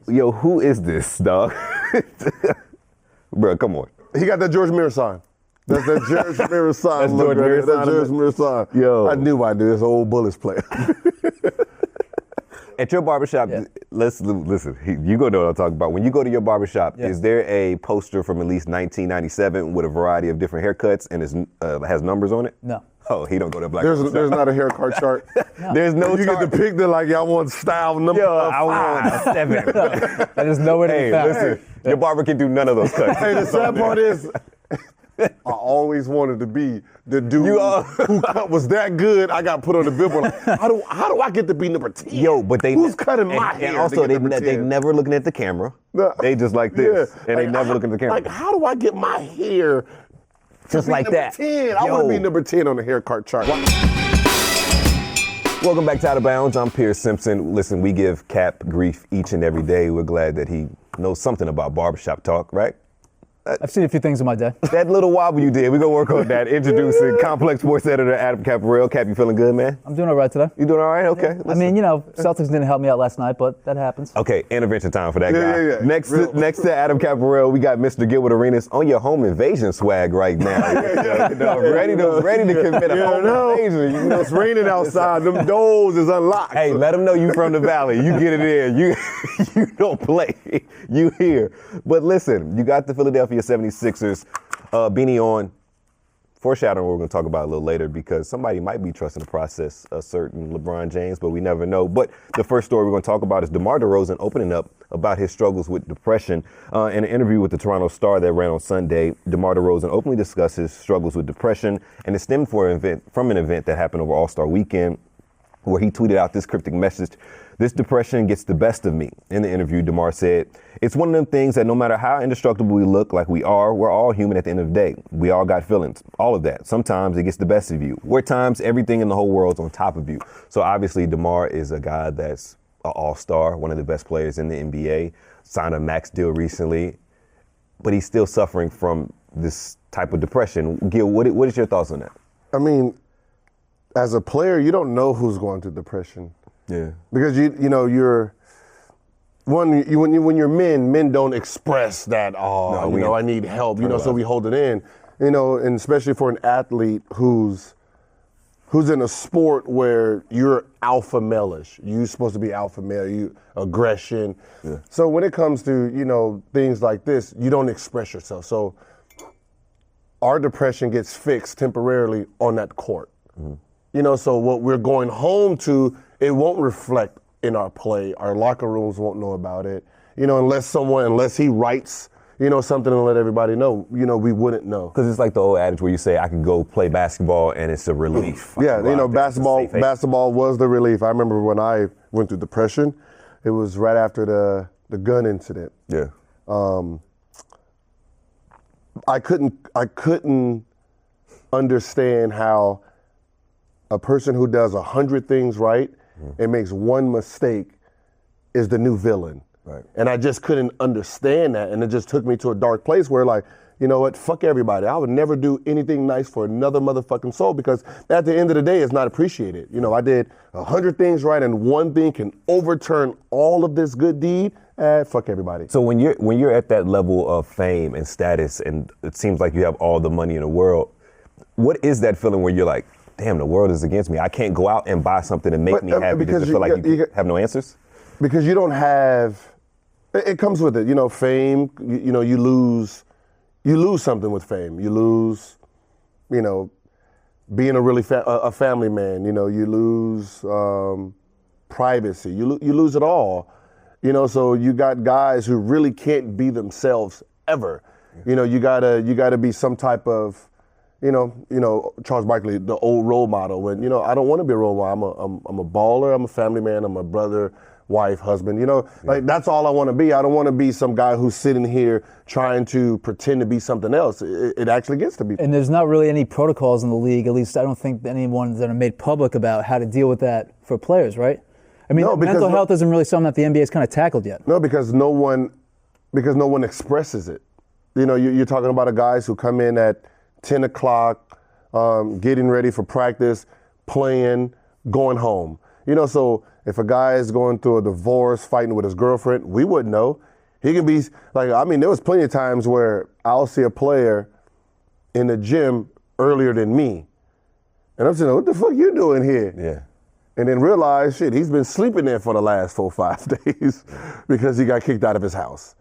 Yo, who is this, dog? Bro, come on. He got that George Miller sign. That's that George Miller sign. That's George Miller sign. That George Miller sign. Yo. I knew I knew. It's an old Bullets player. At your barbershop, listen, you gonna know what I'm talking about. When you go to your barbershop, is there a poster from at least 1997 with a variety of different haircuts and has numbers on it? No. Oh, he don't go to black. There's not a haircut chart. No. There's no You chart. get depicted like y'all want style number. Yo, I want a 7. That is nowhere to be Hey, found. listen, your barber can do none of those cuts. Hey, the sad part is, I always wanted to be the dude who cut was that good. I got put on the billboard. Like, how do I get to be number 10? Yo, but who's cutting my hair? And also, to get number they 10? never looking at the camera. No. They just like this, and they Like, never looking at the camera. Like, how do I get my hair Just be like number that. 10? I want to be number 10 on the haircut chart. Welcome back to Out of Bounds. I'm Pierce Simpson. Listen, we give Cap grief each and every day. We're glad that he knows something about barbershop talk, right? I've seen a few things in my day. That little wobble you did, we're going to work on that. Introducing Complex Sports Editor Adam Caparel. Cap, you feeling good, man? I'm doing all right today. You doing all right? Okay. I mean, Celtics didn't help me out last night, but that happens. Okay, intervention time for that guy. Yeah. Next to Adam Caparel, we got Mr. Gilbert Arenas on your home invasion swag right now. Ready to commit a home invasion. It's raining outside. Them doors is unlocked. Hey, let them know you from the Valley. You get it in. You don't play. You here. But listen, you got the Philadelphia 76ers beanie on. Foreshadowing what we're going to talk about a little later because somebody might be trusting the process, a certain LeBron James, but we never know. But the first story we're going to talk about is DeMar DeRozan opening up about his struggles with depression. In an interview with the Toronto Star that ran on Sunday, DeMar DeRozan openly discussed his struggles with depression, and it stemmed from an event that happened over All-Star Weekend where he tweeted out this cryptic message: "This depression gets the best of me." In the interview, DeMar said, "It's one of them things that no matter how indestructible we look like we are, we're all human at the end of the day. We all got feelings, all of that. Sometimes it gets the best of you. Where times everything in the whole world's on top of you." So obviously DeMar is a guy that's an all-star, one of the best players in the NBA, signed a max deal recently, but he's still suffering from this type of depression. Gil, what is your thoughts on that? I mean, as a player, you don't know who's going through depression. Yeah. Because you're when you're men don't express that. I need help. So we hold it in. And especially for an athlete who's in a sport where you're alpha male-ish. You're supposed to be alpha male. You aggression. Yeah. So when it comes to things like this, you don't express yourself. So our depression gets fixed temporarily on that court. Mm-hmm. So what we're going home to, it won't reflect in our play. Our locker rooms won't know about it. Unless he writes, something and let everybody know, we wouldn't know. Because it's like the old adage where you say, I can go play basketball and it's a relief. Yeah, basketball was the relief. I remember when I went through depression, it was right after the gun incident. Yeah. I couldn't understand how a person who does 100 things right and makes one mistake is the new villain. Right. And I just couldn't understand that. And it just took me to a dark place where you know what, fuck everybody. I would never do anything nice for another motherfucking soul because at the end of the day, it's not appreciated. I did 100 things right and one thing can overturn all of this good deed. Fuck everybody. So when you're at that level of fame and status and it seems like you have all the money in the world, what is that feeling where you're like, damn, the world is against me. I can't go out and buy something and make me happy because I feel like you have no answers? Because you don't have, it comes with it. Fame, you lose something with fame. You lose, being a really a family man. You lose privacy. You lose it all. So you got guys who really can't be themselves ever. You gotta be some type of, Charles Barkley, the old role model. When I don't want to be a role model. I'm a baller. I'm a family man. I'm a brother, wife, husband. Like that's all I want to be. I don't want to be some guy who's sitting here trying to pretend to be something else. It actually gets to be. And there's not really any protocols in the league. At least I don't think anyone that are made public about how to deal with that for players, right? I mean, mental health isn't really something that the NBA has kind of tackled yet. No, because no one expresses it. You're talking about the guys who come in at 10 o'clock, getting ready for practice, playing, going home. So If a guy is going through a divorce, fighting with his girlfriend, we wouldn't know. He can be like, I mean, there was plenty of times where I'll see a player in the gym earlier than me. And I'm saying, what the fuck you doing here? Yeah. And then realize, shit, he's been sleeping there for the last 4 or 5 days because he got kicked out of his house.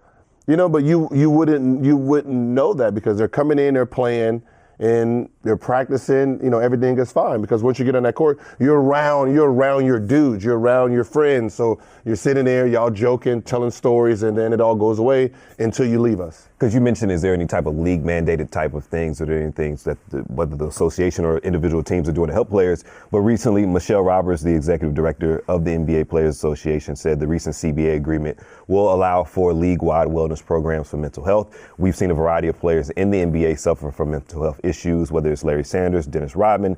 You know, but you wouldn't know that because they're coming in, they're playing, and they're practicing, you know, everything is fine because once you get on that court, you're around your dudes, you're around your friends. So you're sitting there, y'all joking, telling stories, and then it all goes away until you leave us. Because you mentioned, is there any type of league mandated type of things, or any things that whether the association or individual teams are doing to help players? But recently, Michelle Roberts, the executive director of the NBA Players Association, said the recent CBA agreement will allow for league-wide wellness programs for mental health. We've seen a variety of players in the NBA suffer from mental health issues, whether it's Larry Sanders, Dennis Rodman,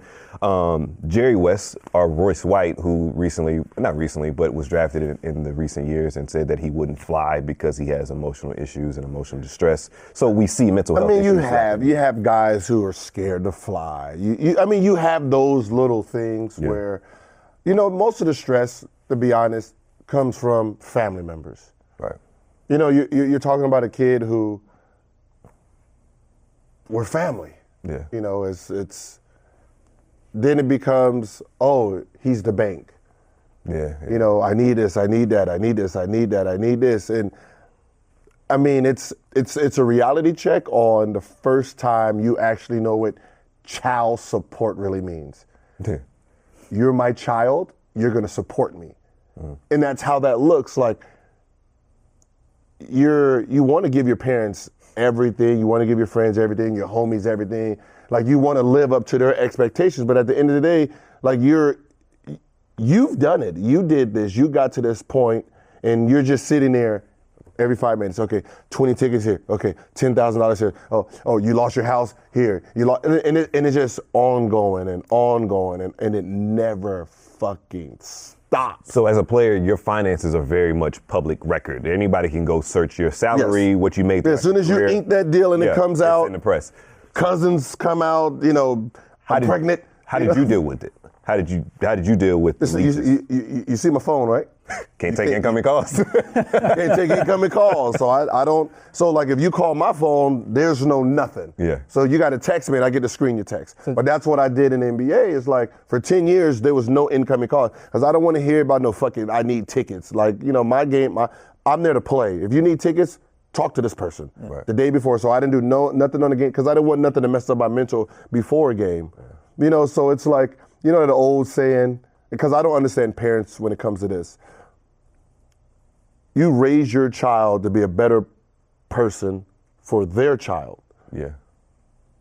Jerry West, or Royce White, who not recently, but was drafted in the recent years and said that he wouldn't fly because he has emotional issues and emotional distress. So we see mental health issues. You have guys who are scared to fly. You have those little things where, you know, most of the stress, to be honest, comes from family members. Right. You know, you're talking about a kid who we're family. Yeah. You know, it's then it becomes, oh, he's the bank. Yeah. You know, I need this, I need that, I need this, I need that, I need this. And I mean, it's a reality check on the first time you actually know what child support really means. Yeah. You're my child, you're going to support me. And that's how that looks. Like, you want to give your parents everything, you want to give your friends everything, your homies everything. Like, you want to live up to their expectations, but at the end of the day, like, you've done it. You did this. You got to this point, and you're just sitting there every 5 minutes. Okay, 20 tickets here. Okay, $10,000 here. Oh, you lost your house here. You lost, and it's just ongoing and ongoing, and it never fucking stops. So as a player, your finances are very much public record. Anybody can go search your salary, what you made. As soon as you ink that deal and it comes out in the press, cousins come out. You know, I'm pregnant. How did you deal with it? How did you deal with this? You see my phone, right? Can't take incoming calls. Can't take incoming calls. So I don't. So like if you call my phone, there's no nothing. Yeah. So you got to text me and I get to screen your text. But that's what I did in the NBA. Is like for 10 years there was no incoming calls because I don't want to hear about no fucking I need tickets. Like, you know, my game. I'm there to play. If you need tickets, talk to this person the day before. So I didn't do nothing on the game because I didn't want nothing to mess up my mental before a game. You know. So it's like, you know, the old saying, because I don't understand parents when it comes to this. You raise your child to be a better person for their child. Yeah.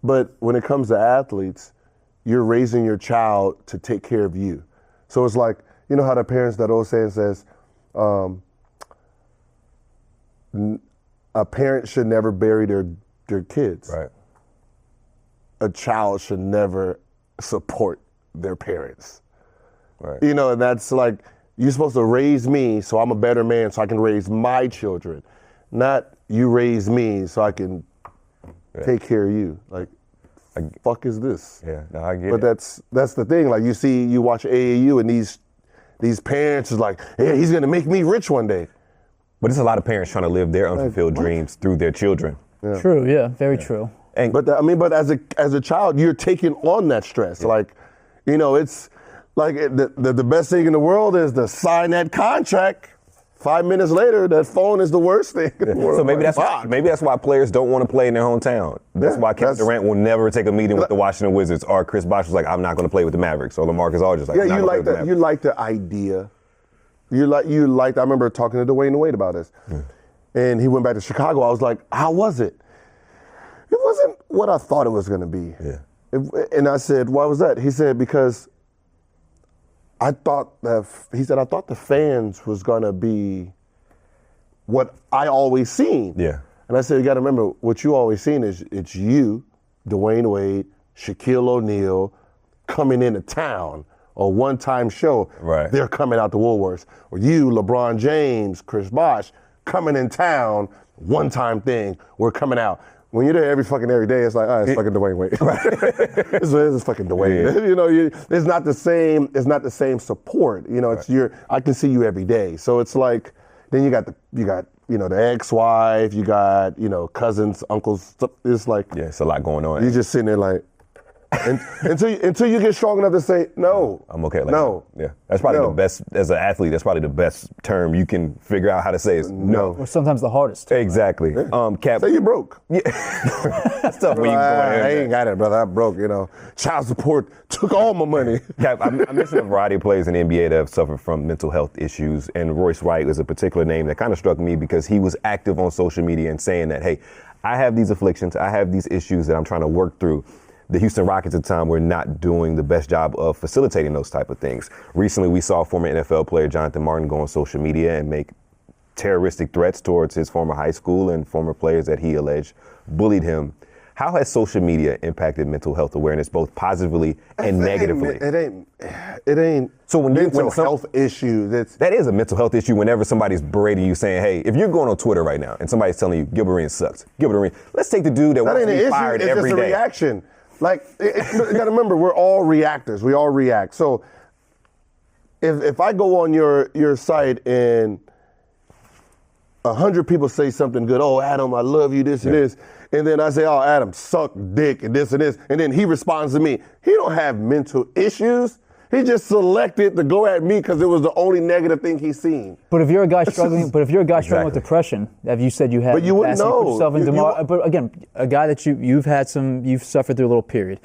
But when it comes to athletes, you're raising your child to take care of you. So it's like, you know how the parents, that old saying says, a parent should never bury their kids. Right. A child should never support their parents. Right. You know, and that's like, you're supposed to raise me so I'm a better man so I can raise my children. Not you raise me so I can take care of you. Like, fuck is this? Yeah, no, I get it. But that's the thing. Like, you watch AAU and these parents is like, hey, he's gonna make me rich one day. But there's a lot of parents trying to live their unfulfilled dreams through their children. Yeah. True, yeah, very true. And but as a child, you're taking on that stress. Like, you know, it's like the best thing in the world is to sign that contract. 5 minutes later, that phone is the worst thing in the world. So maybe that's why players don't want to play in their hometown. That's why Kevin Durant will never take a meeting with the Washington Wizards, or Chris Bosh was like, I'm not going to play with the Mavericks, or LaMarcus Aldridge like, yeah, you like the idea. You like. I remember talking to Dwayne Wade about this, and he went back to Chicago. I was like, how was it? It wasn't what I thought it was going to be. Yeah. And I said, why was that? He said, because I thought the fans was going to be what I always seen. Yeah. And I said, you got to remember, what you always seen is it's you, Dwayne Wade, Shaquille O'Neal coming into town, a one-time show. Right. They're coming out to Woolworths. Or you, LeBron James, Chris Bosh, coming in town, one-time thing. We're coming out. When you're there every day, it's like, it's fucking Dwayne Wade. It's fucking Dwayne. Yeah. You know, it's not the same. It's not the same support. You know, it's I can see you every day. So it's like, then you got the ex-wife, you got cousins, uncles. It's like, yeah, it's a lot going on. You're just sitting there like, until you get strong enough to say no. I'm okay. Like no. That. Yeah, that's probably the best as an athlete. That's probably the best term you can figure out how to say is no. Or sometimes the hardest. Exactly. Cap. Say you broke. Yeah. That's tough when you go ahead. I ain't got it, brother. I broke. Child support took all my money. Cap, I mentioned a variety of players in the NBA that have suffered from mental health issues, and Royce Wright was a particular name that kind of struck me because he was active on social media and saying that, hey, I have these afflictions, I have these issues that I'm trying to work through. The Houston Rockets at the time were not doing the best job of facilitating those type of things. Recently, we saw former NFL player Jonathan Martin go on social media and make terroristic threats towards his former high school and former players that he alleged bullied him. How has social media impacted mental health awareness, both positively and negatively? It ain't. So when health issue, that is a mental health issue. Whenever somebody's berating you, saying, "Hey, if you're going on Twitter right now and somebody's telling you Gilbert Arenas sucks, Gilbert Arenas, let's take the dude that wants to be fired every day." It's just a reaction. Like, you got to remember, we're all reactors. We all react. So if I go on your site and 100 people say something good, oh, Adam, I love you, this and this, and then I say, oh, Adam, suck dick and this, and then he responds to me. He don't have mental issues. He just selected to go at me because it was the only negative thing he's seen. But if you're a guy struggling, with depression, have you said you had? But you wouldn't know. But again, a guy that you've suffered through a little period.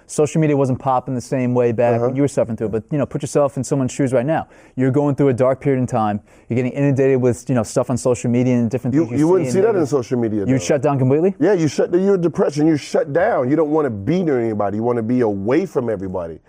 Social media wasn't popping the same way back when you were suffering through it. But put yourself in someone's shoes right now. You're going through a dark period in time. You're getting inundated with stuff on social media and different things. You wouldn't see that in social media. You shut down completely. Yeah, you're depression. You shut down. You don't want to be near anybody. You want to be away from everybody.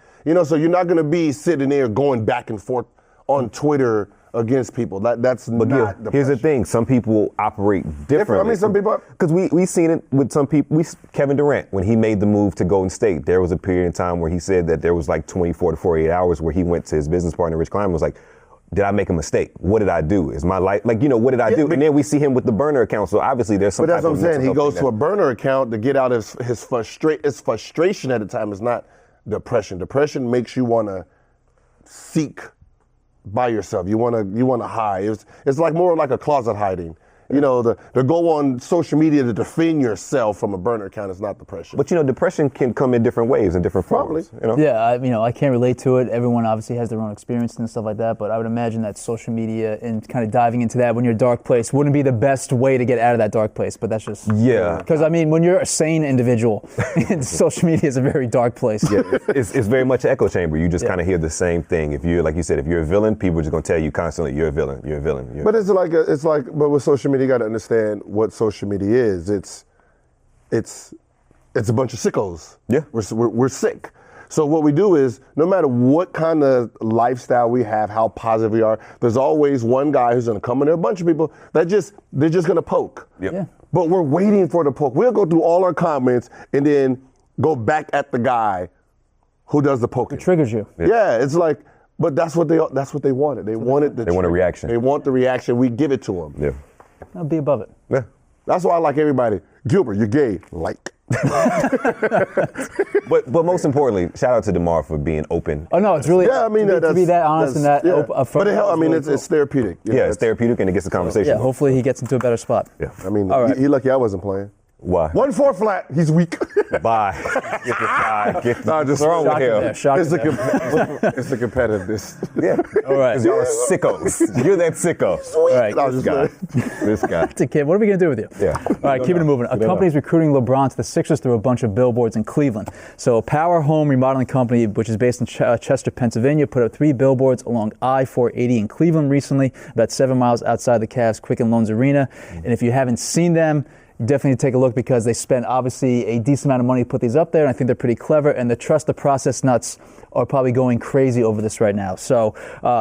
So you're not going to be sitting there going back and forth on Twitter against people. That's not depression. Here's the thing. Some people operate differently. I mean, some people... Because we seen it with some people. Kevin Durant, when he made the move to Golden State, there was a period in time where he said that there was like 24 to 48 hours where he went to his business partner, Rich Kleiman, was like, did I make a mistake? What did I do? Is my life, what did I do? And then we see him with the burner account. So obviously there's some. But that's what I'm saying. He goes to a burner account to get out his frustration at the time. Is not depression. Depression makes you want to seek by yourself. You want to hide. It's like more like a closet hiding. To go on social media to defend yourself from a burner account is not depression. But depression can come in different ways and different forms. Yeah, I can't relate to it. Everyone obviously has their own experience and stuff like that. But I would imagine that social media and kind of diving into that when you're in a dark place wouldn't be the best way to get out of that dark place. But that's just because when you're a sane individual, social media is a very dark place. Yeah, it's very much an echo chamber. You just kind of hear the same thing. If you're, like you said, if you're a villain, people are just gonna tell you constantly, you're a villain, you're a villain. But but with social media, you got to understand what social media is. It's a bunch of sickos. Yeah, we're sick. So what we do is, no matter what kind of lifestyle we have, how positive we are, there's always one guy who's going to come in there, a bunch of people that they're just going to poke. Yep. Yeah. But we're waiting for the poke. We'll go through all our comments and then go back at the guy who does the poking. It triggers you. Yeah, it's like. But that's what they wanted. They want a reaction. They want the reaction. We give it to them. Yeah. I'll be above it. Yeah. That's why I like everybody. Gilbert, you're gay. Like. But most importantly, shout out to DeMar for being open. Oh no, it's really to be that honest and that upfront. But it's therapeutic. It's therapeutic and it gets the conversation. Yeah, hopefully he gets into a better spot. Yeah. I mean, he lucky I wasn't playing. Why? 1-4 flat. He's weak. Bye. Get this guy. What's wrong with him? It's the competitiveness. Yeah. All right. Because y'all are sickos. You're that sicko. All right. This guy. That's a kid. What are we going to do with you? Yeah. All right, keeping it moving. A company's recruiting LeBron to the Sixers through a bunch of billboards in Cleveland. So a Power Home remodeling company, which is based in Chester, Pennsylvania, put up 3 billboards along I-480 in Cleveland recently, about 7 miles outside the Cavs Quicken Loans Arena. And if you haven't seen them, you definitely take a look because they spent obviously a decent amount of money to put these up there, and I think they're pretty clever, and the trust the process nuts are probably going crazy over this right now. So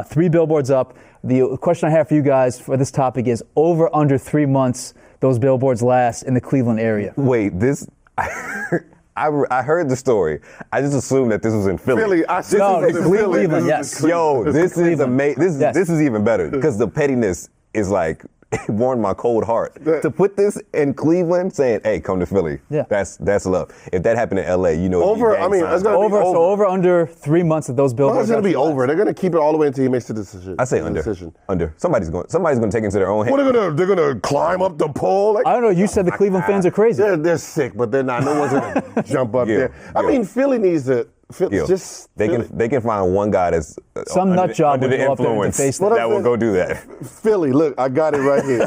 3 billboards up. The question I have for you guys for this topic is over under 3 months those billboards last in the Cleveland area. Wait, this... I heard the story. I just assumed that this was in Philly. Cleveland, yes. Yo, this is amazing. This is even better because the pettiness is like it warmed my cold heart. To put this in Cleveland, saying, "Hey, come to Philly." Yeah. That's love. If that happened in LA, you know. Over. I mean, it's gonna Over. be over. So over under 3 months of those billboards. It's gonna be over. They're gonna keep it all the way until he makes the decision. I say under. Decision. Under. Somebody's going to take it into their own hands. What are they're gonna climb up the pole? Like, I don't know. You said the Cleveland fans are crazy. they're sick, but they're not. No one's gonna jump up there. I Yeah. mean, Philly needs to. Just they can find one guy that's Some nut job under would the go up there and influence deface that will go do that. Philly, look, I got it right here.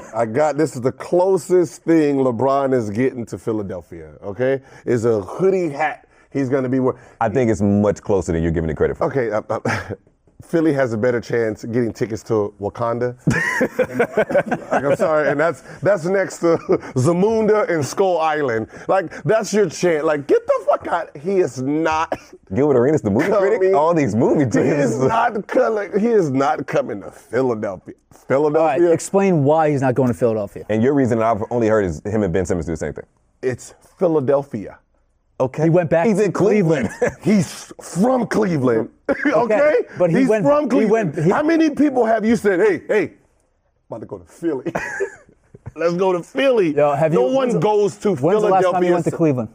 This is the closest thing LeBron is getting to Philadelphia, okay? Is a hoodie hat he's going to be wearing. I think it's much closer than you're giving it credit for. Okay, Philly has a better chance getting tickets to Wakanda. I'm sorry, and that's next to Zamunda and Skull Island. Like, that's your chance. Like, get the fuck out. He is not. Gilbert Arenas, the movie critic, all these movie He is not coming to Philadelphia. All right, explain why he's not going to Philadelphia. And your reason that I've only heard is him and Ben Simmons do the same thing. It's Philadelphia. Okay. He went back He's to in Cleveland. He's from Cleveland. Okay? But he's from Cleveland. How many people have you said, hey, I'm about to go to Philly? Let's go to Philly. Yo, no one goes to Philadelphia. When's the last time you went to Cleveland?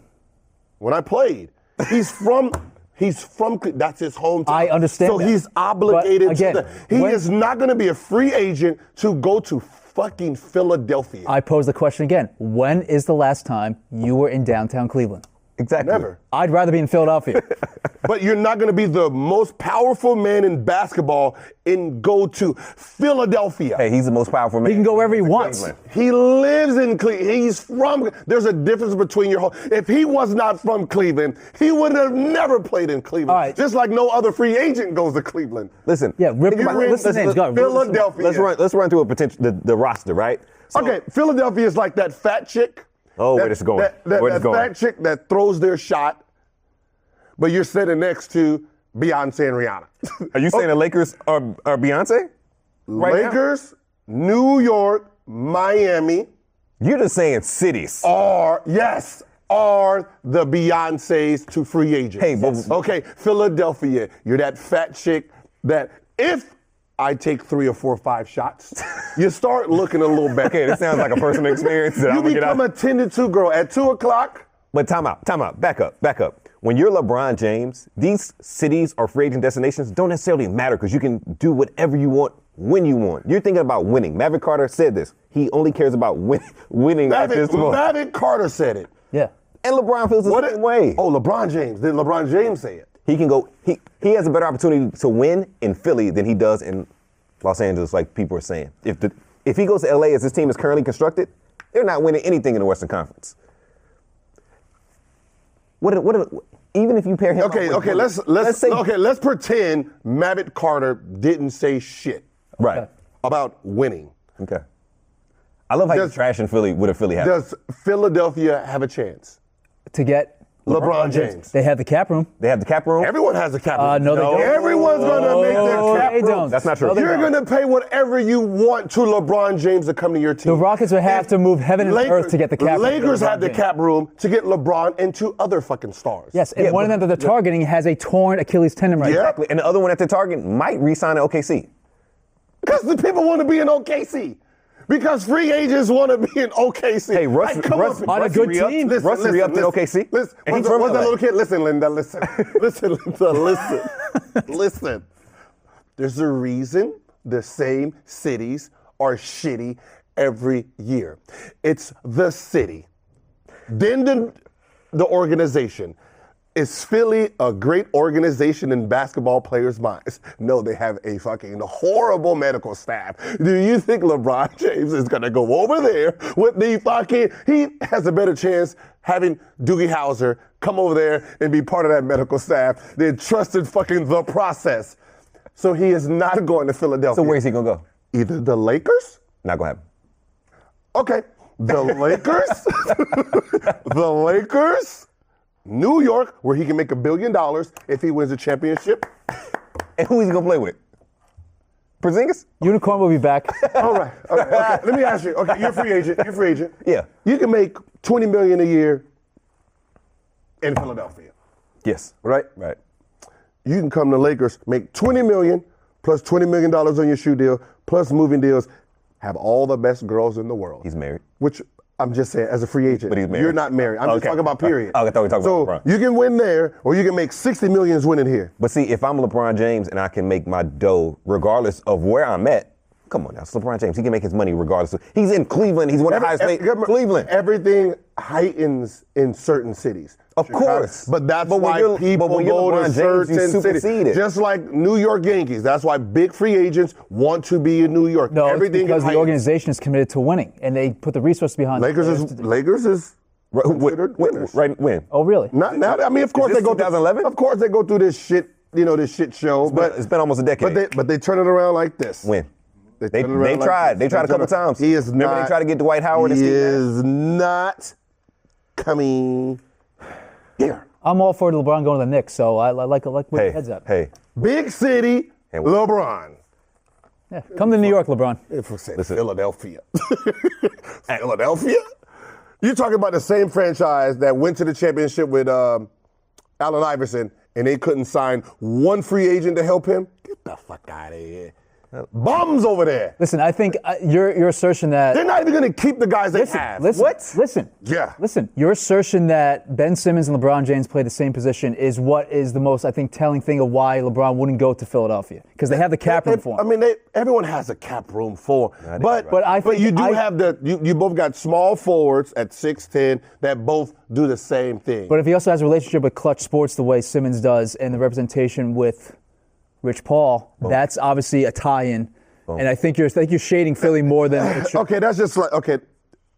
When I played. He's from that's his hometown. I understand So that. he's obligated But again, to that. He is not going to be a free agent to go to fucking Philadelphia. I pose the question again. When is the last time you were in downtown Cleveland? Exactly. Never. I'd rather be in Philadelphia. But you're not going to be the most powerful man in basketball and go to Philadelphia. Hey, he's the most powerful man. He can go wherever he wants. Cleveland. He lives in Cleveland. He's from. There's a difference between your whole. If he was not from Cleveland, he would have never played in Cleveland. All right. Just like no other free agent goes to Cleveland. Listen. Yeah, rip them out. Listen to names. Go. Philadelphia. Let's run through a potential the roster, right? So, Okay, Philadelphia is like that fat chick. Oh, where this going? Where this going? That fat chick that throws their shot, but you're sitting next to Beyonce and Rihanna. Are you saying the Lakers are Beyonce? Right now? Lakers, New York, Miami You're just saying cities. are the Beyoncés to free agents. Hey, but- Okay, Philadelphia, you're that fat chick that if I take 3 or 4 or 5 shots, you start looking a little better. Okay, this sounds like a personal experience that You I'm gonna get become out. a 10-2 girl at 2 o'clock. But time out, back up. When you're LeBron James, these cities or free agent destinations don't necessarily matter because you can do whatever you want when you want. You're thinking about winning. Maverick Carter said this. He only cares about winning at this point. Maverick Carter said it. Yeah. And LeBron feels the same way. Oh, LeBron James. Did LeBron James say it? He can go. He has a better opportunity to win in Philly than he does in Los Angeles, like people are saying. If he goes to LA as his team is currently constructed, they're not winning anything in the Western Conference. Even if you pair him. Okay. Let's pretend Maverick Carter didn't say shit. Right. About winning. Okay. I love how you're trashing Philly with a Philly hat. Does Philadelphia have a chance To get LeBron James? They have the cap room. They have the cap room. Everyone has a cap room. No, they don't. Everyone's gonna make their cap they room. don't. That's not true. No, they You're don't. gonna pay whatever you want to LeBron James to come to your team. The Rockets would have to move heaven and earth to get the cap room. Lakers for LeBron have the James. cap room to get LeBron and 2 other fucking stars. Yes, and Yeah, one of them that they're targeting has a torn Achilles tendon right Yeah. now. Exactly. And the other one at the target might re-sign at OKC. Because the people want to be in OKC. Because free agents want to be in OKC. Hey, Russ, come Russ, on, on a good team. Russ re-upped in OKC. Listen, And he's what's from that LA. little kid? Listen, Linda, listen. Listen. There's a reason the same cities are shitty every year. It's the city. Then the organization. Is Philly a great organization in basketball players' minds? No, they have a fucking horrible medical staff. Do you think LeBron James is going to go over there with the fucking... He has a better chance having Doogie Howser come over there and be part of that medical staff than trusted fucking the process. So he is not going to Philadelphia. So where's he gonna go? Either the Lakers... Not gonna happen. Okay. The Lakers... the Lakers... New York, where he can make $1 billion if he wins a championship. And who is he gonna play with? Porzingis? Unicorn will be back. All right. Okay. Let me ask you. Okay, you're a free agent. Yeah. You can make $20 million a year in Philadelphia, Yes. right? Right. You can come to Lakers, make $20 million plus $20 million on your shoe deal, plus moving deals, have all the best girls in the world. He's married. Which I'm just saying, as a free agent, But he's married. you're not married. I'm just talking about period. I thought we were talking so about LeBron. you can win there, or you can make 60 millions winning here. But see, if I'm LeBron James and I can make my dough regardless of where I'm at, come on now, it's LeBron James. He can make his money regardless. He's in Cleveland. He's one of the highest paid. Cleveland. Everything heightens in certain cities. Of course. But that's But when why you're- people but when you're go LeBron to James, you certain cities. supersede it. Just like New York Yankees. That's why big free agents want to be in New York. No, Everything it's because the heightens. organization is committed to winning, and they put the resources behind. Lakers is considered winners. Right when? Oh, really? Not now. I mean, of course Is they this go 2011? Of course they go through this shit. This shit show. But it's been almost a decade. But they turn it around like this. When? They They turn it around like tried. this. They tried a couple times. He is Remember not. they tried to get Dwight Howard and He Steve Nash? is not coming here. I'm all for LeBron going to the Knicks, so I like where your head's at. Hey, Big city, And- LeBron. Yeah, come to New York, LeBron. If we say Philadelphia. Philadelphia? You're talking about the same franchise that went to the championship with Allen Iverson and they couldn't sign one free agent to help him? Get the fuck out of here. Bums over there. Listen, I think your assertion that They're not even going to keep the guys they have. Listen. Yeah. Listen. Your assertion that Ben Simmons and LeBron James play the same position is what is the most, I think, telling thing of why LeBron wouldn't go to Philadelphia, because they have the cap room for him. I mean, everyone has a cap room for, but I think you do have you both got small forwards at 6'10" that both do the same thing. But if he also has a relationship with Clutch Sports the way Simmons does, and the representation with Rich Paul, that's obviously a tie-in. And I think you're shading Philly more than it should. Okay, that's just like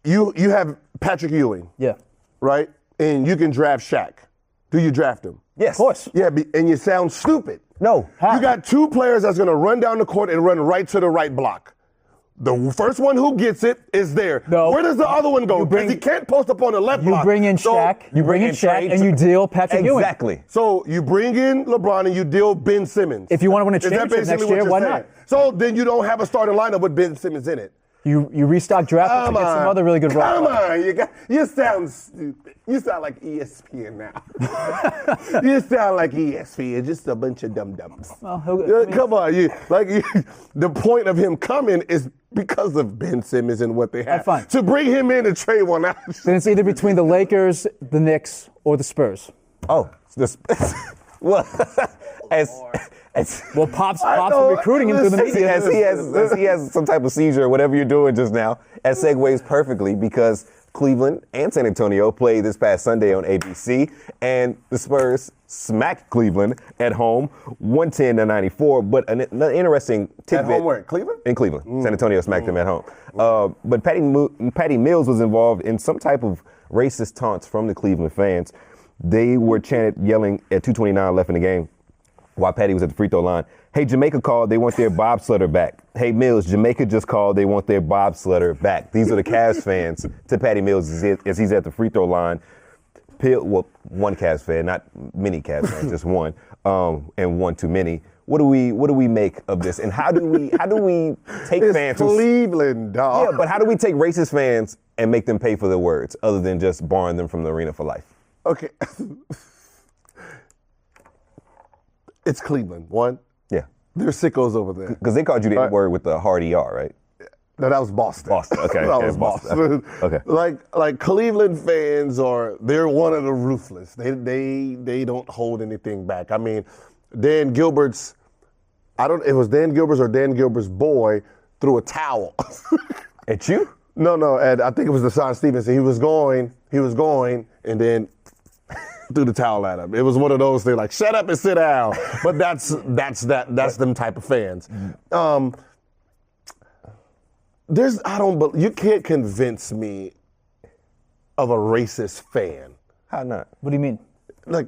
you have Patrick Ewing, Yeah. right? And you can draft Shaq. Do you draft him? yes, Of course. Yeah, and you sound stupid. No. You got two players that's going to run down the court and run right to the right block. The first one who gets it is there. No. Where does the other one go? Because he can't post up on the left You block. bring in So- Shaq, and you deal Patrick Ewing. Exactly. So you bring in LeBron and you deal Ben Simmons. If you want to win a Is that championship basically next what year, you're why saying? not? So then you don't have a starting lineup with Ben Simmons in it. You restock draft picks Come to get some on. other really good role Come players. on, you sound stupid. You sound like ESPN now. You sound like ESPN, just a bunch of dum-dums. Well, I mean- Come on, the point of him coming is because of Ben Simmons and what they have. That's fine. To bring him in and trade one out. Then it's either between the Lakers, the Knicks, or the Spurs. Oh, well, Well, Pop's know. been recruiting him through the media. as he has some type of seizure or whatever you're doing just now, that segues perfectly because Cleveland and San Antonio played this past Sunday on ABC, and the Spurs smacked Cleveland at home, 110-94. But an interesting tidbit. At home where? Cleveland? In Cleveland. San Antonio smacked them at home. But Patty Mills was involved in some type of racist taunts from the Cleveland fans. They were chanted, yelling at 2:29 left in the game while Patty was at the free throw line. Hey, Jamaica called, they want their bobsledder back. Hey, Mills, Jamaica just called, they want their bobsledder back. These are the Cavs fans to Patty Mills as he's at the free throw line. One Cavs fan, not many Cavs fans, just one, and one too many. What do we make of this? And how do we take It's fans Cleveland, dog. Yeah, but how do we take racist fans and make them pay for their words other than just barring them from the arena for life? Okay. It's Cleveland. One. Yeah. They're sickos over there. Because they called you the N-word with the hard ER, right? No, that was Boston. Boston, okay. That Yeah, was Boston. Boston. Okay. Like Cleveland fans they're one of the ruthless. They don't hold anything back. I mean, Dan Gilbert's, it was Dan Gilbert's or Dan Gilbert's boy threw a towel. At you? No, and I think it was Deshaun Stevenson. He was going, and then threw the towel at him. It was one of those things like, shut up and sit down. But that's them type of fans. You can't convince me of a racist fan. How not? What do you mean? Like,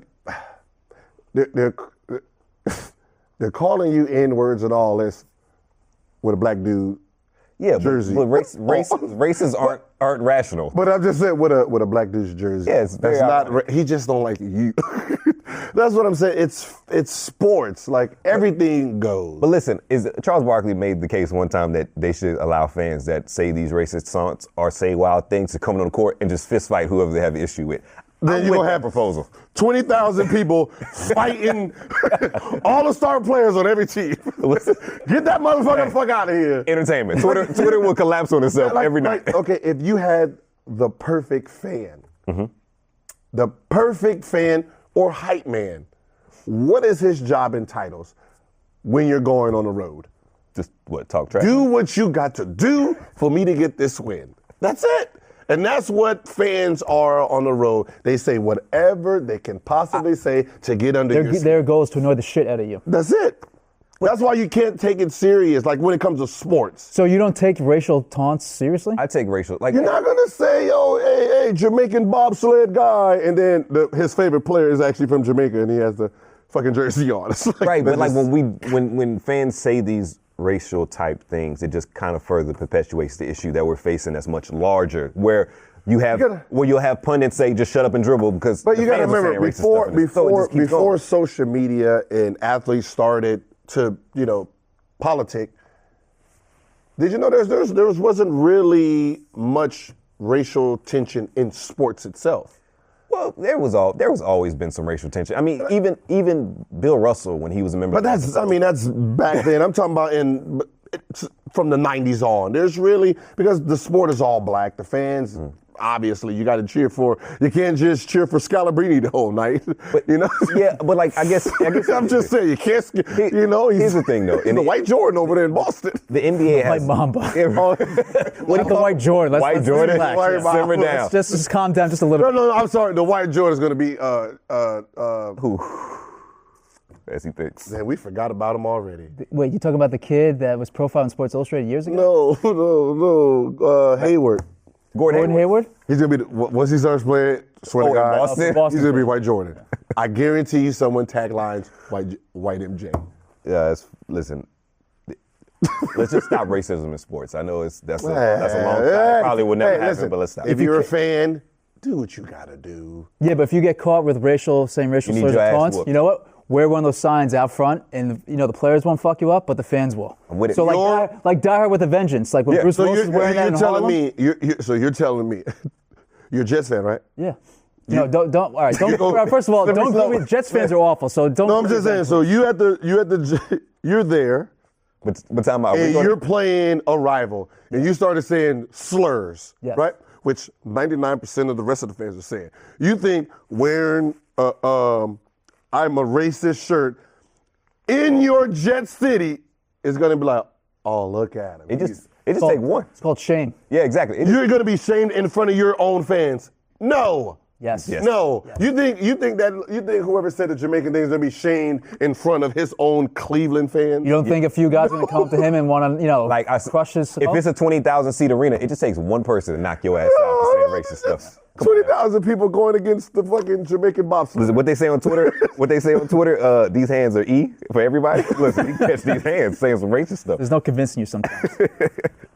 they're calling you N-words and all this with a black dude. Yeah, jersey. but races aren't rational. But I'm just saying with a black dude's jersey. Yeah, it's very he just don't like you. That's what I'm saying. It's sports. Like everything goes. But listen, Charles Barkley made the case one time that they should allow fans that say these racist taunts or say wild things to come on the court and just fist fight whoever they have an issue with. then you're going to have proposal. 20,000 people fighting all the star players on every team. Get that motherfucker the fuck out of here. Entertainment. Twitter will collapse on itself every night. Okay, if you had the perfect fan, the perfect fan or hype man, what is his job and titles when you're going on the road? Just talk trash? Do what you got to do for me to get this win. That's it. And that's what fans are on the road. They say whatever they can possibly say to get under your skin. Their goal is to annoy the shit out of you. That's it. That's why you can't take it serious, like when it comes to sports. So you don't take racial taunts seriously? I take racial. You're not going to say, yo, hey, Jamaican bobsled guy, and then his favorite player is actually from Jamaica, and he has the fucking jersey on. Right, but like when fans say these racial type things, it just kind of further perpetuates the issue that we're facing that's much larger, where you'll have pundits say just shut up and dribble because. But you got to remember before social media and athletes started to politic. Did you know there wasn't really much racial tension in sports itself? Well, there was always been some racial tension. I mean, even Bill Russell when he was a member. But that's back then. I'm talking about from the 90s on. There's really, because the sport is all black. The fans, obviously, you got to cheer for. You can't just cheer for Scalabrine the whole night. But, Yeah, but like I guess I'm just saying you can't. Here's the thing though. In the white Jordan over there in Boston. The NBA has White Mamba. What the White Jordan. White Jordan. Simmer down. Let's just calm down just a little. No, I'm sorry. The White Jordan is going to be who? As he thinks. Man, we forgot about him already. Wait, you talking about the kid that was profiled in Sports Illustrated years ago? No. Hayward. Gordon Hayward? He's going to be, once he starts playing, swear to God, Boston? He's going to be White Jordan. I guarantee you someone taglines White MJ. Yeah, listen. Let's just stop racism in sports. I know that's a long time. Probably will never happen, but let's stop. If you're a fan, do what you got to do. Yeah, but if you get caught with saying racial slurs or taunts, you know what? Wear one of those signs out front, and the players won't fuck you up, but the fans will. I'm with it. So like Die Hard with a Vengeance, like when Bruce Willis is wearing that in Harlem. You're telling me, you're a Jets fan, right? Yeah. No, don't. All right, don't. First of all, don't. Jets fans are awful, so don't. No, I'm just saying. So you're there. But time out. And you're playing a rival, and you started saying slurs, right? Which 99% of the rest of the fans are saying. You think wearing I'm a racist shirt in your Jet City is going to be like, oh, look at him. It just take one. It's called shame. Yeah, exactly. You're going to be shamed in front of your own fans. No. Yes. No. Yes. You think whoever said the Jamaican thing is going to be shamed in front of his own Cleveland fans? You don't think a few guys are going to come up to him and want to, crush his? If it's a 20,000 seat arena, it just takes one person to knock your ass out for saying racist stuff. 20,000 people going against the fucking Jamaican bobsled. Listen, what they say on Twitter, these hands are E for everybody. Listen, you catch these hands saying some racist stuff. There's no convincing you sometimes.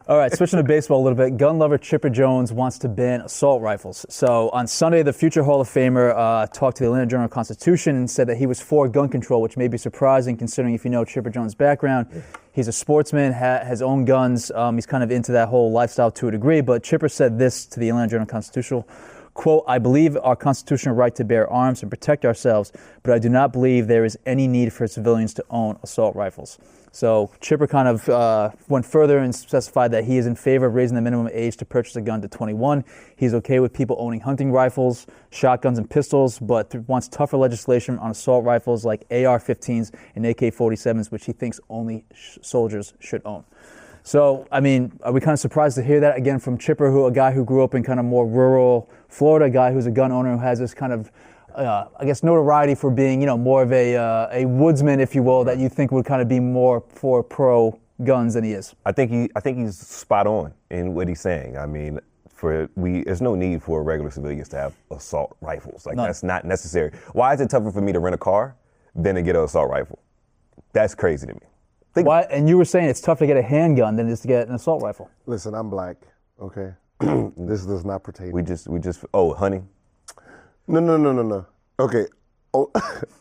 All right, switching to baseball a little bit. Gun lover Chipper Jones wants to ban assault rifles. So on Sunday, the future Hall of Famer talked to the Atlanta Journal-Constitution and said that he was for gun control, which may be surprising considering if you know Chipper Jones' background. He's a sportsman, has owned guns. He's kind of into that whole lifestyle to a degree. But Chipper said this to the Atlanta Journal-Constitution, quote, I believe our constitutional right to bear arms and protect ourselves, but I do not believe there is any need for civilians to own assault rifles. So Chipper kind of went further and specified that he is in favor of raising the minimum age to purchase a gun to 21. He's okay with people owning hunting rifles, shotguns, and pistols, but wants tougher legislation on assault rifles like AR-15s and AK-47s, which he thinks only soldiers should own. So, I mean, are we kind of surprised to hear that again from Chipper, a guy who grew up in kind of more rural Florida, a guy who's a gun owner who has this kind of notoriety for being, more of a woodsman, if you will, that you think would kind of be more for pro guns than he is. I think he's spot on in what he's saying. I mean, there's no need for regular civilians to have assault rifles. Like, that's not necessary. Why is it tougher for me to rent a car than to get an assault rifle? That's crazy to me. Why? And you were saying it's tough to get a handgun than it is to get an assault rifle. Listen, I'm black, okay? This does not pertain. We just hunting? No. Okay,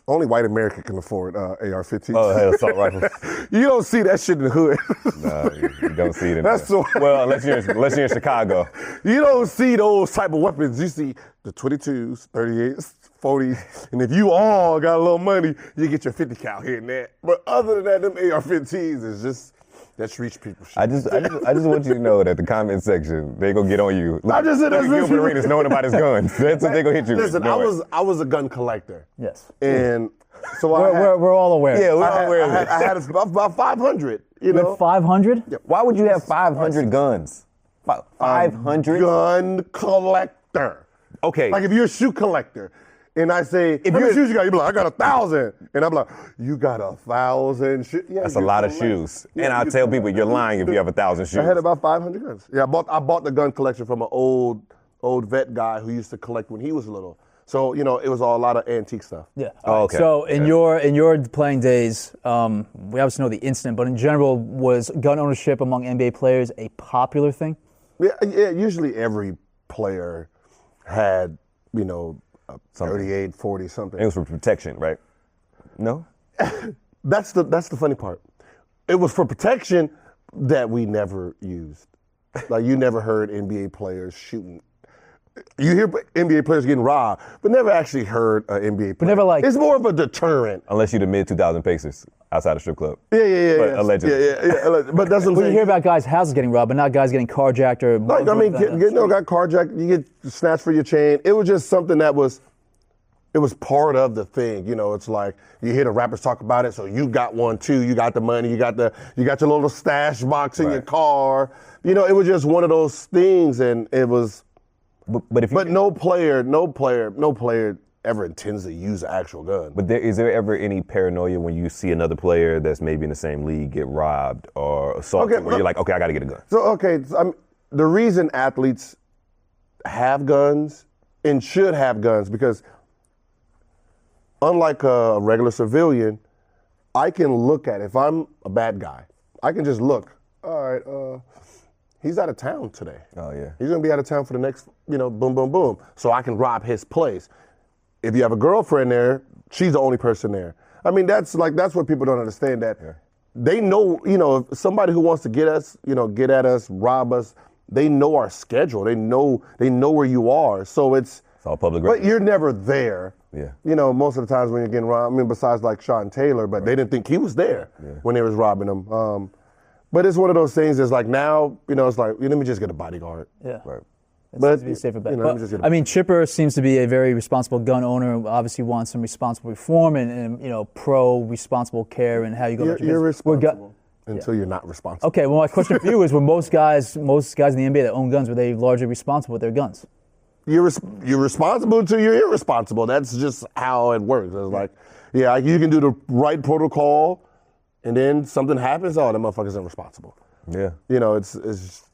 only white America can afford AR-15s. Oh, hell, assault rifles. You don't see that shit in the hood. No, you don't see it in That's there. so- Well, unless you're in Chicago. You don't see those type of weapons. You see the 22s, 38s, 40s, and if you all got a little money, you get your 50 cal here and there. But other than that, them AR-15s is just that's rich people shit. I just want you to know that the comment section, they gonna get on you. I just said Look that's at Gilbert Arenas knowing about his guns. That's what they gonna hit you with. Listen, I was a gun collector. Yes. And so We're all aware. Yeah, we're all aware of it. I had about 500. You You know, have 500? Why would you have 500 guns? 500? Gun collector. Okay. Like if you're a shoe collector, and I say, how many shoes you got? You be like, I got 1,000. And I'm like, you got 1,000 shoes? Yeah, That's a lot of shoes. Yeah, And I tell people you're lying if you have 1,000 shoes. I had about 500 guns. Yeah, I bought the gun collection from an old vet guy who used to collect when he was little. So, you know, it was a lot of antique stuff. Yeah. Oh, okay. So in your playing days, we obviously know the incident, but in general, was gun ownership among NBA players a popular thing? Yeah, usually every player had, you know, 38, 40 something. It was for protection, right? No? That's the funny part. It was for protection that we never used. Like you never heard NBA players shooting. You hear NBA players getting robbed, but never actually heard an NBA player. But never like it's more of a deterrent. Unless you're the mid-2000 Pacers outside a strip club. Yeah. But allegedly. Yeah. But that's what I'm Well, you saying. hear about guys' houses getting robbed, but not guys getting carjacked or. Like, I mean, got carjacked. You get snatched for your chain. It was just something that was. It was part of the thing, you know. It's like you hear the rappers talk about it, so you got one too. You got the money. You got your little stash box in your car. You know, it was just one of those things, and it was. But no player ever intends to use an actual gun. But is there ever any paranoia when you see another player that's maybe in the same league get robbed or assaulted where you're like, okay, I got to get a gun? So the reason athletes have guns and should have guns because. Unlike a regular civilian, I can look at it. If I'm a bad guy, I can just look. All right, he's out of town today. Oh, yeah. He's gonna be out of town for the next, boom, boom, boom. So I can rob his place. If you have a girlfriend there, she's the only person there. I mean, that's what people don't understand. That they know, if somebody who wants to get us, get at us, rob us, they know our schedule. They know where you are. So it's all public record. But you're never there. Yeah. Most of the times when you're getting robbed, I mean, besides like Sean Taylor, but they didn't think he was there when they was robbing him. But it's one of those things. It's like now, it's like let me just get a bodyguard. Yeah. Right. But to be a safer bet. I mean, Chipper seems to be a very responsible gun owner. Obviously, wants some responsible reform and pro responsible care and how you go. You're responsible until you're not responsible. Okay. Well, my question for you is: were most guys in the NBA that own guns, were they largely responsible with their guns? You're responsible until you're irresponsible. That's just how it works. It's like, you can do the right protocol, and then something happens. Oh, that motherfucker's irresponsible. Yeah. It's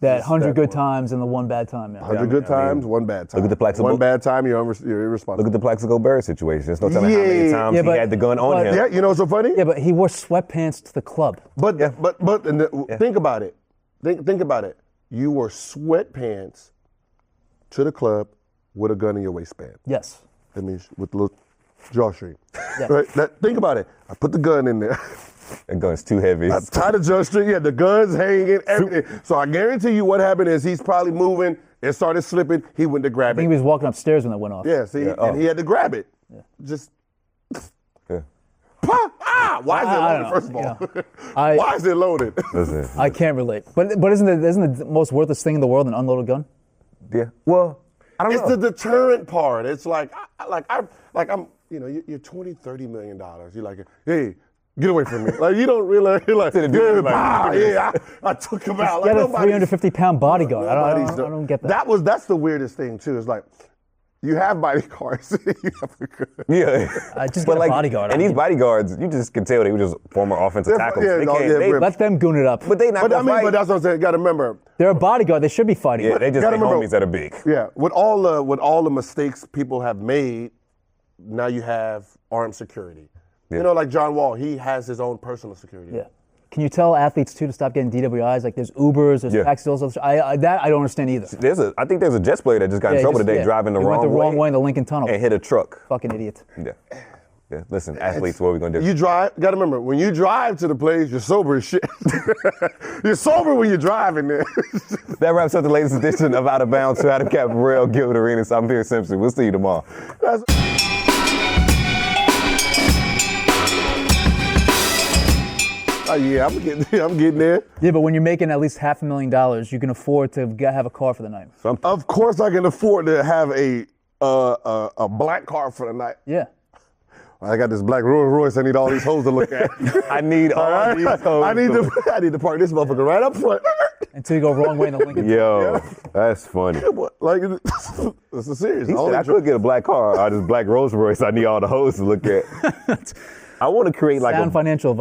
that 100 good times and the one bad time. 100 good times, one bad time. Look at the Plaxico. One bad time, you're irresponsible. Look at the Plaxico Bear situation. There's no telling how many times he had the gun on him. Yeah, you know what's so funny? Yeah, but he wore sweatpants to the club. But think about it. Think about it. You wore sweatpants to the club with a gun in your waistband. Yes. That means with the little drawstring. Yeah. Right? Think about it. I put the gun in there. That gun's too heavy. I tied the drawstring. Yeah, the gun's hanging, everything. So I guarantee you what happened is he's probably moving. It started slipping. He went to grab I think it. he was walking upstairs when that went off. Yeah, see? And he had to grab it. Yeah. Just. Yeah. Why is it loaded, first of all? Why is it loaded? I can't relate. But isn't the most worthless thing in the world an unloaded gun? Yeah. Well, I don't know. It's the deterrent part. It's like I'm, you're $20-30 million. You're like, hey, get away from me. Like you don't realize, you're like, I took him out. You got a 350-pound bodyguard. I don't get that. That's the weirdest thing too. It's like you have bodyguards. Just get a bodyguard. And these bodyguards, you just can tell they were just former offensive tackles. Let them goon it up. But they not gonna fight. But that's what I'm saying. You got to remember. They're a bodyguard. They should be fighting. Yeah, they just take homies that are big. Yeah, with all the mistakes people have made, now you have armed security. Yeah. Like John Wall, he has his own personal security. Yeah. Can you tell athletes too to stop getting DWIs? Like there's Ubers, there's taxis. I don't understand either. I think there's a Jets player that just got in trouble today driving the wrong way. Went the wrong way in the Lincoln Tunnel. And hit a truck. Fucking idiot. Yeah. Yeah, listen, athletes, what are we going to do? You drive, got to remember, when you drive to the place, you're sober as shit. You're sober when you're driving there. That wraps up the latest edition of Out of Bounds. Adam Caparel, Gilbert Arenas. I'm Pierce Simpson. We'll see you tomorrow. Yeah, I'm getting there. Yeah, but when you're making at least $500,000, you can afford to have a car for the night. Of course, I can afford to have a black car for the night. Yeah. I got this black Rolls Royce. I need all these hoes to look at. I need all these hoes. I need to park this motherfucker right up front. Until you go wrong way in the Lincoln. Yo, that's funny. Like, this is serious. He said, I could get a black car or this black Rolls Royce. I need all the hoes to look at. I want to create like Sound financial advice.